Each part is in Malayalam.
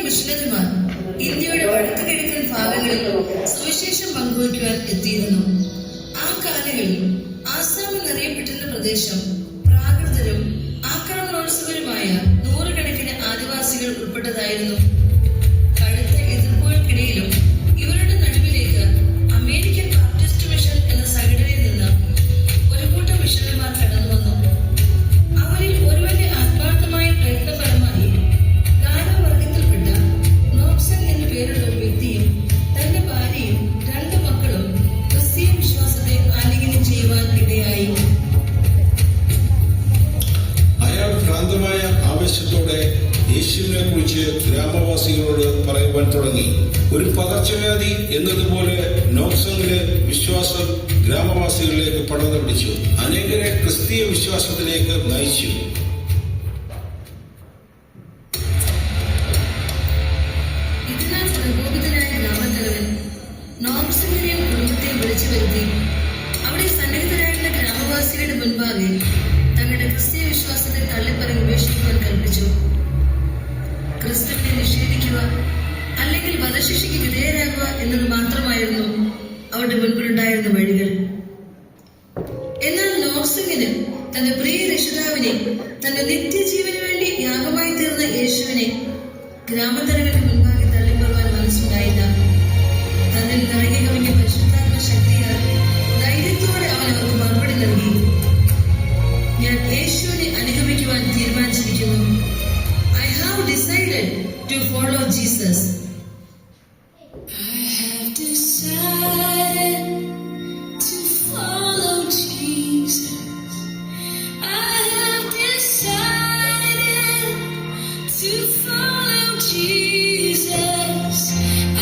മിഷണറിമാർ ഇന്ത്യയുടെ വടക്ക് കിഴക്കൻ ഭാഗങ്ങളിൽ സുവിശേഷം പങ്കുവയ്ക്കുവാൻ എത്തിയിരുന്നു. ആ കാലങ്ങളിൽ ആസാം എന്നറിയപ്പെട്ടിരുന്ന പ്രദേശം പ്രാകൃതരും ആക്രമണോത്സുകരുമായ നൂറുകണക്കിന് ആദിവാസികൾ ഉൾപ്പെട്ടതായിരുന്നു. കടുത്ത എതിർപ്പുകൾക്കിടയിലും ഇവരുടെ നടുവിലേക്ക് അമേരിക്കൻ ബാപ്റ്റിസ്റ്റ് മിഷൻ എന്ന സംഘടനയിൽ നിന്ന് ഒരു കൂട്ടം മിഷണറിമാർ കടന്നു വന്നു. അവരിൽ ഒരുവന്റെ ആത്മാർത്ഥമായ പ്രയത്നഫലമായി ഗാനവർഗത്തിൽപ്പെട്ട നോക്സൺ എന്നു പേരുള്ള ഒരു വ്യക്തിയും തന്റെ ഭാര്യയും 2 മക്കളും ക്രിസ്തീയ വിശ്വാസത്തെ ആലിംഗനം ചെയ്യുവാൻ ഇടയായി. അയാൾ ഭ്രാന്തമായ ആവേശത്തോടെ യേശുവിനെ കുറിച്ച് ഗ്രാമവാസികളോട് പറയുവാൻ തുടങ്ങി. ഒരു പകർച്ചവ്യാധി എന്നതുപോലെ നോക്സങ്ങിലെ വിശ്വാസം ഗ്രാമവാസികളിലേക്ക് പടർന്നു പിടിച്ചു. അനേകരെ ക്രിസ്തീയ വിശ്വാസത്തിലേക്ക് നയിച്ചു. ഇതിനാൽ പ്രകോപിതനായ ഗ്രാമത്തലവൻ നോക്സങ്ങിനെയും കുടുംബത്തെയും വിളിച്ചു വരുത്തി അവിടെ സന്നിഹിതരായിരുന്ന ഗ്രാമവാസികളുടെ മുൻപാകെ തങ്ങളുടെ ക്രിസ്തീയ വിശ്വാസത്തെ തള്ളിപ്പറഞ്ഞ് ഉപേക്ഷിക്കുവാൻ കൽപ്പിച്ചു. ക്രിസ്തുവിനെ നിഷേധിക്കുക അല്ലെങ്കിൽ വധശിക്ഷയ്ക്ക് വിധേയരാകുക എന്നത് മാത്രമായിരുന്നു അവരുടെ മുൻപിലുണ്ടായിരുന്ന വഴികൾ. എന്നാൽ നോക്സങ്ങിന് തന്റെ പ്രിയ രക്ഷിതാവിനെ, തന്റെ നിത്യജീവന് വേണ്ടി യാഗമായി തീർന്ന യേശുവിനെ ഗ്രാമത്തലവന്റെ മുൻപാകെ തള്ളിപ്പറവാൻ മനസ്സുണ്ടായില്ല. തന്നിൽ നിറഞ്ഞു കവിഞ്ഞ പരിശുദ്ധാത്മ ശക്തിയാൽ ധൈര്യത്തോടെ അവൻ അവർക്ക് മറുപടി നൽകി. ഞാൻ യേശുവിനെ അനുഗമിക്കുവാൻ തീരുമാനിച്ചിരിക്കുന്നു. I have decided to follow Jesus. I have decided to follow Jesus. I have decided to follow Jesus.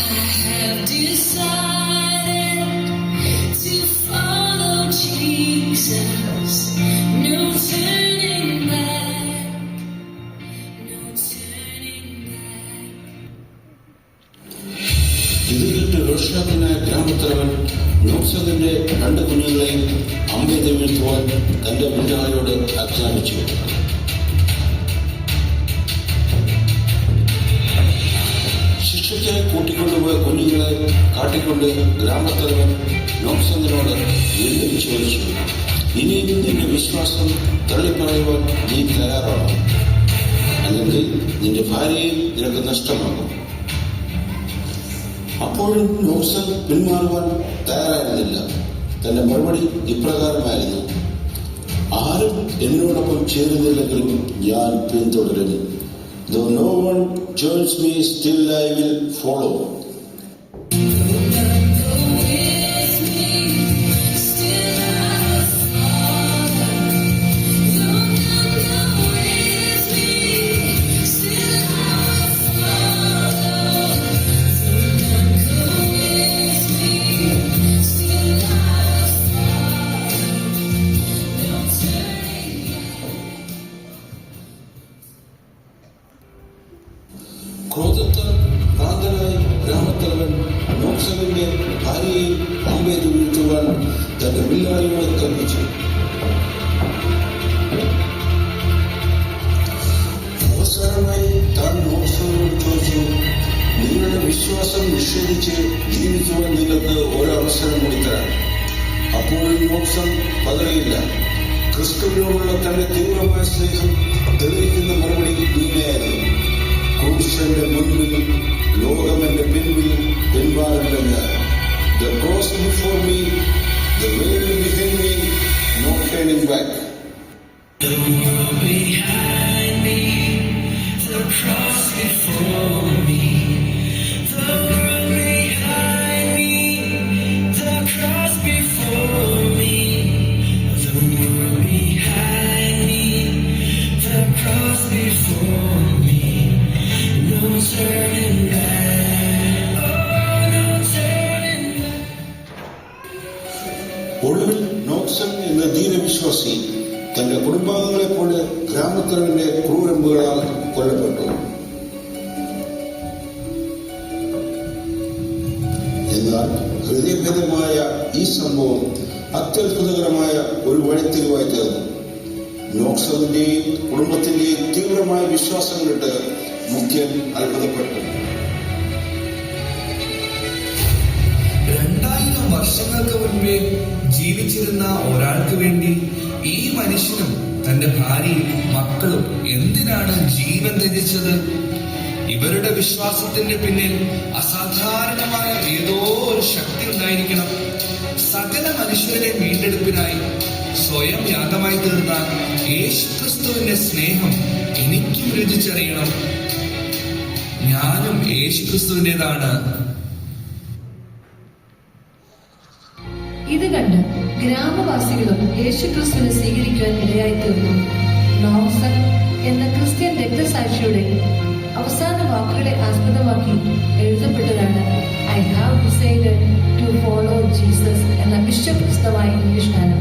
I have decided to follow Jesus. No turning back. No turning back. ഇത് കേട്ട് രോഷാഗ്നായ ഗ്രാമത്തലവൻ നോക്സങ്ങിന്റെ 2 കുഞ്ഞുങ്ങളെയും അമ്പെയ്ത് വീഴ്ത്തുവാൻ തന്റെ പിതാവിനോട് ആജ്ഞാപിച്ചു. ശിക്ഷയ്ക്കായി കൂട്ടിക്കൊണ്ടുപോയ കുഞ്ഞുങ്ങളെ കാട്ടിക്കൊണ്ട് ഗ്രാമത്തലവൻ നോക്സങ്ങിനോട് വീണ്ടും ചോദിച്ചു, ഇനിയും നിന്റെ വിശ്വാസം തള്ളിപ്പറയുവാൻ നീ തയ്യാറാണോ? അല്ലെങ്കിൽ നിന്റെ ഭാര്യയെ നിനക്ക് നഷ്ടമാകും. അപ്പോഴും നോക്സൺ പിന്മാറുവാൻ തയ്യാറായിരുന്നില്ല. തന്റെ മറുപടി ഇപ്രകാരമായിരുന്നു, ആരും എന്നോടൊപ്പം ചേരുന്നില്ലെങ്കിലും ഞാൻ പിന്തുടരും. Though no one joins me, still I will follow. ക്രോധത്താൽ ഭ്രാന്തനായി ഗ്രാമത്തലവൻ നോക്സങ്ങിന്റെ ഭാര്യയെ അമ്പെയ്ത് വീഴ്ത്തുവാൻ തന്റെ വില്ലാളിയോട് കൽപ്പിച്ചു. അവസാനമായി താൻ നോക്സങ്ങിനോട് ചോദിച്ചു, നിങ്ങളുടെ വിശ്വാസം നിഷേധിച്ച് ജീവിക്കുവാൻ നിങ്ങൾക്ക് ഒരവസരം കൂടി തരാം. അപ്പോഴും നോക്സൺ പതറിയില്ല. ക്രിസ്തുവിനോടുള്ള തന്റെ തീവ്രമായ സ്നേഹം തെളിയിക്കുന്ന മറുപടി ഇങ്ങനെയായിരുന്നു, ക്രൂശന്റെ മുൻപിൽ ലോകമെന്റെ പിൻപിൽ പിൻവാറില്ല ഞാൻ. The cross before me, the world behind me, no turning back. The world behind me, the cross before me. The world behind me, the cross before me. The world behind me, the cross before me. No turning back. Oh, no turning back. ഒടുവിൽ നോക്സൺ എന്ന ധീരവിശ്വാസി തന്റെ കുടുംബാംഗങ്ങളെ പോലെ ഗ്രാമത്തലവന്റെ ക്രൂരമ്പുകളാൽ കൊല്ലപ്പെട്ടു. എന്നാൽ ഹൃദയഭേദമായ ഈ സംഭവം അത്യത്ഭുതകരമായ ഒരു വഴിത്തിരിവായി തീർന്നു. നോക്സണിന്റെയും കുടുംബത്തിന്റെയും തീവ്രമായ വിശ്വാസം കണ്ട് മുഖ്യൻ അത്ഭുതപ്പെട്ടു. മേൽ ജീവിച്ചിരുന്ന ഒരാൾക്ക് വേണ്ടി ഈ മനുഷ്യനും തന്റെ ഭാര്യയും മക്കളും എന്തിനാണ് ജീവൻ ത്യജിച്ചത്? ഇവരുടെ വിശ്വാസത്തിന്റെ പിന്നിൽ അസാധാരണമായ ഏതോ ഒരു ശക്തി ഉണ്ടായിരിക്കണം. സകല മനുഷ്യരുടെ വീണ്ടെടുപ്പിനായി സ്വയം യാഗമായി തീർന്ന യേശുക്രിസ്തുവിന്റെ സ്നേഹം എനിക്കും രുചിച്ചറിയണം. ഞാനും യേശുക്രിസ്തുവിൻ്റെതാണ്. ഇത് കണ്ട് ഗ്രാമവാസികളും യേശുക്രിസ്തുവിനെ സ്വീകരിക്കുവാൻ ഇടയായി തീർന്നു. നോക്സൺ എന്ന ക്രിസ്ത്യൻ രക്തസാക്ഷിയുടെ അവസാന വാക്കുകളെ ആസ്പദമാക്കി എഴുതപ്പെട്ടതാണ് I have decided to follow Jesus എന്ന വിശ്വപ്രസിദ്ധമായ ഇംഗ്ലീഷ് ഗാനം.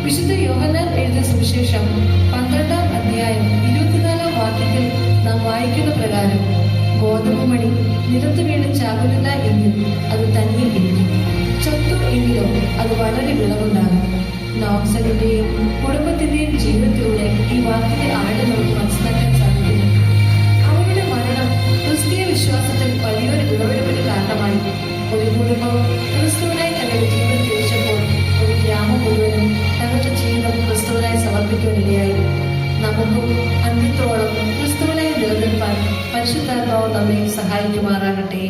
വിശുദ്ധ യോഹന്നാൻ എഴുതിയ സുവിശേഷം 12-ാം അധ്യായം 24-ാം വാക്യത്തിൽ നാം വായിക്കുന്ന പ്രകാരം ഗോതമ്പ് മണി നിലത്ത് വീണ് ചാകുന്നില്ല എങ്കിൽ അത് തനിയെ ഇരിക്കും, ചത്തു എങ്കിലോ അത് വളരെ വിളവുണ്ടാകും. നോക്സണിന്റെയും കുടുംബത്തിന്റെയും ജീവിതത്തിലൂടെ ഈ വാക്കിന്റെ ആഴം നമുക്ക് മനസ്സിലാക്കാൻ സാധിക്കുന്നു. അവരുടെ മരണം ക്രിസ്തീയ വിശ്വാസത്തിൽ വലിയൊരു വിളവെടുപ്പിന് കാരണമായി. ഒരു കുടുംബം ക്രിസ്തുവിനായി തങ്ങളുടെ ജീവൻ തിരിച്ചപ്പോൾ ഒരു ഗ്രാമം മുഴുവനും തങ്ങളുടെ ജീവിതം ക്രിസ്തുവിനായി സമർപ്പിക്കാനിടയായി. നമുക്കും അന്ത്യത്തോളം ക്രിസ്തുവിനായി നിലനിൽപ്പാൻ പരിശുദ്ധാത്മാവ് നമ്മെ സഹായിക്കുമാറാകട്ടെ.